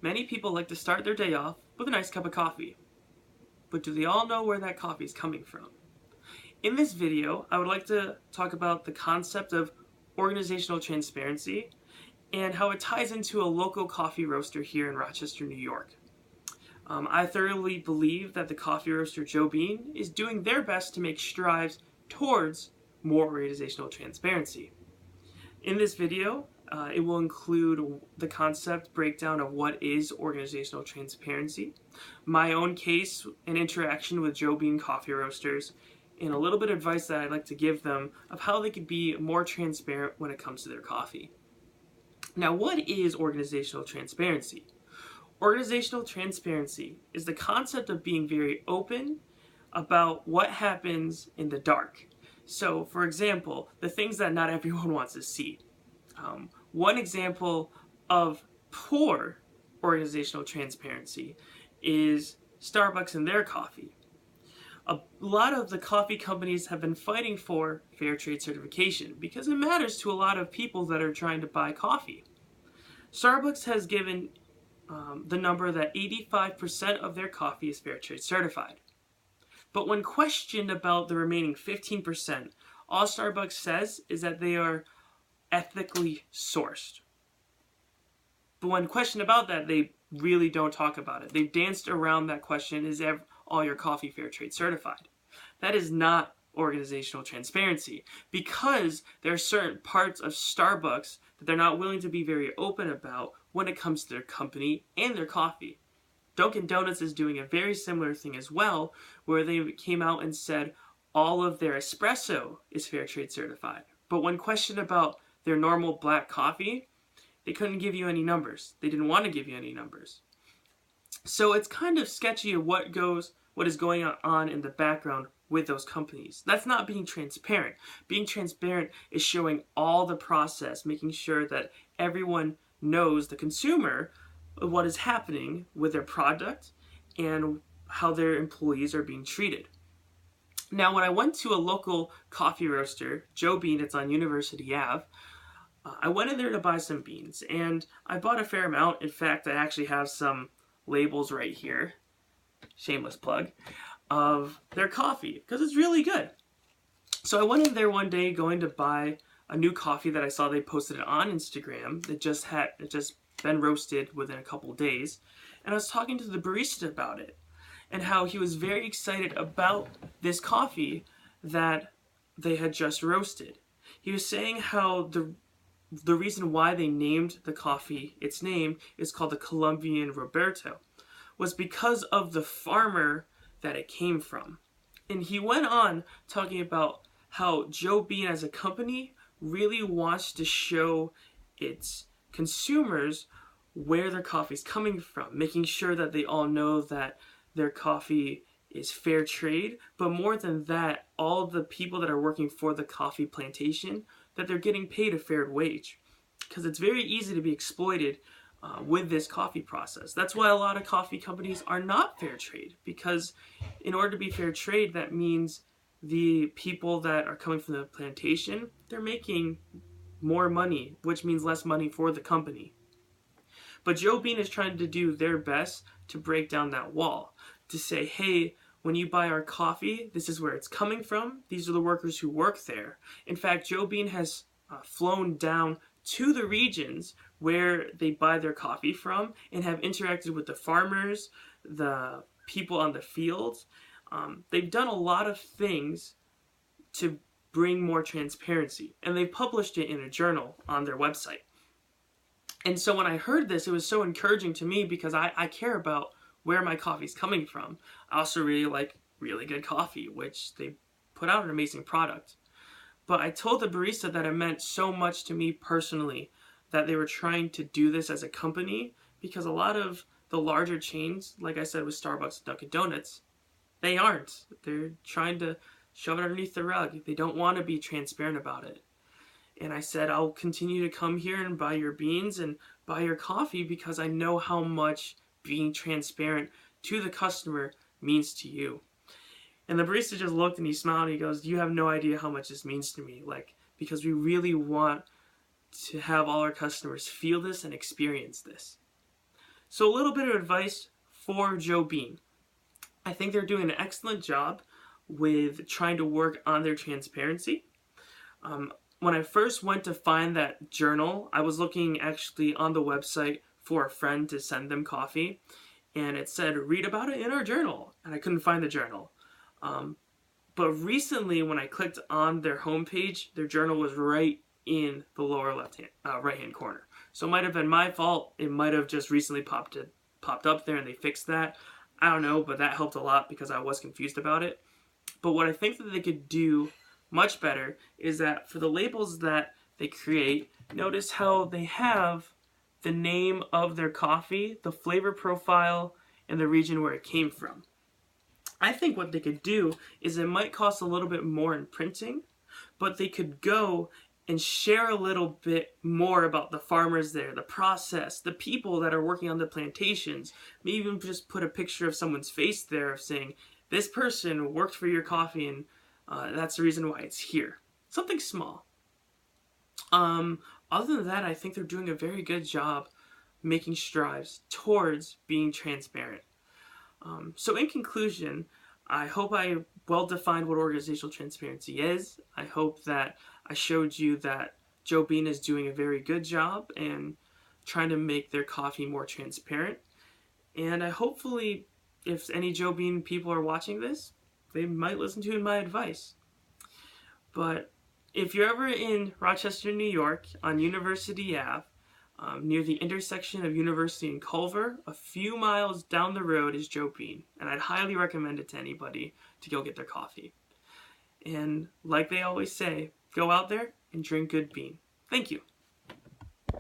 Many people like to start their day off with a nice cup of coffee. But do they all know where that coffee is coming from? In this video, I would like to talk about the concept of organizational transparency and how it ties into a local coffee roaster here in Rochester, New York. I thoroughly believe that the coffee roaster Joe Bean is doing their best to make strides towards more organizational transparency. In this video, it will include the concept breakdown of what is organizational transparency, my own case and interaction with Joe Bean coffee roasters, and a little bit of advice that I'd like to give them of how they could be more transparent when it comes to their coffee. Now, what is organizational transparency? Organizational transparency is the concept of being very open about what happens in the dark. So, for example, the things that not everyone wants to see. One example of poor organizational transparency is Starbucks and their coffee. A lot of the coffee companies have been fighting for fair trade certification because it matters to a lot of people that are trying to buy coffee. Starbucks has given the number that 85% of their coffee is fair trade certified. But when questioned about the remaining 15%, all Starbucks says is that they are ethically sourced. But when questioned about that, they really don't talk about it. They've danced around that question, is all your coffee fair trade certified? That is not organizational transparency, because there are certain parts of Starbucks that they're not willing to be very open about when it comes to their company and their coffee. Dunkin' Donuts is doing a very similar thing as well, where they came out and said all of their espresso is fair trade certified. But when questioned about their normal black coffee, they couldn't give you any numbers. They didn't want to give you any numbers. So it's kind of sketchy of what is going on in the background with those companies. That's not being transparent. Being transparent is showing all the process, making sure that everyone knows, the consumer, what is happening with their product and how their employees are being treated. Now, when I went to a local coffee roaster, Joe Bean, it's on University Ave, I went in there to buy some beans, and I bought a fair amount. In fact, I actually have some labels right here, shameless plug, of their coffee, because it's really good. So I went in there one day going to buy a new coffee that I saw they posted it on Instagram that just been roasted within a couple days, and I was talking to the barista about it and how he was very excited about this coffee that they had just roasted. He was saying how the reason why they named the coffee its name is called the Colombian Robusto was because of the farmer that it came from. And he went on talking about how Joe Bean as a company really wants to show its consumers where their coffee is coming from, making sure that they all know that their coffee is fair trade, but more than that, all the people that are working for the coffee plantation, that they're getting paid a fair wage. Because it's very easy to be exploited with this coffee process. That's why a lot of coffee companies are not fair trade, because in order to be fair trade, that means the people that are coming from the plantation, they're making more money, which means less money for the company. But Joe Bean is trying to do their best to break down that wall, to say, hey, when you buy our coffee, this is where it's coming from. These are the workers who work there. In fact, Joe Bean has flown down to the regions where they buy their coffee from and have interacted with the farmers, the people on the fields. They've done a lot of things to bring more transparency, and they've published it in a journal on their website. And so when I heard this, it was so encouraging to me because I care about where my coffee's coming from. I also really like really good coffee, which they put out an amazing product. But I told the barista that it meant so much to me personally that they were trying to do this as a company, because a lot of the larger chains, like I said with Starbucks and Dunkin' Donuts, they aren't. They're trying to shove it underneath the rug. They don't want to be transparent about it. And I said, I'll continue to come here and buy your beans and buy your coffee because I know how much being transparent to the customer means to you. And the barista just looked and he smiled and he goes, you have no idea how much this means to me. Because we really want to have all our customers feel this and experience this. So a little bit of advice for Joe Bean. I think they're doing an excellent job with trying to work on their transparency. When I first went to find that journal, I was looking actually on the website for a friend to send them coffee, and it said, read about it in our journal, and I couldn't find the journal. But recently, when I clicked on their homepage, their journal was right in the lower right-hand corner. So it might have been my fault. It might have just recently popped up there and they fixed that. I don't know, but that helped a lot because I was confused about it. But what I think that they could do much better is that for the labels that they create, notice how they have the name of their coffee, the flavor profile, and the region where it came from. I think what they could do is it might cost a little bit more in printing, but they could go and share a little bit more about the farmers there, the process, the people that are working on the plantations. Maybe even just put a picture of someone's face there of saying, this person worked for your coffee and that's the reason why it's here. Something small. Other than that, I think they're doing a very good job making strides towards being transparent. So in conclusion, I hope I well defined what organizational transparency is. I hope that I showed you that Joe Bean is doing a very good job and trying to make their coffee more transparent. And I hopefully, if any Joe Bean people are watching this, they might listen to my advice. But if you're ever in Rochester, New York, on University Ave, near the intersection of University and Culver, a few miles down the road is Joe Bean, and I'd highly recommend it to anybody to go get their coffee. And like they always say, go out there and drink good bean. Thank you.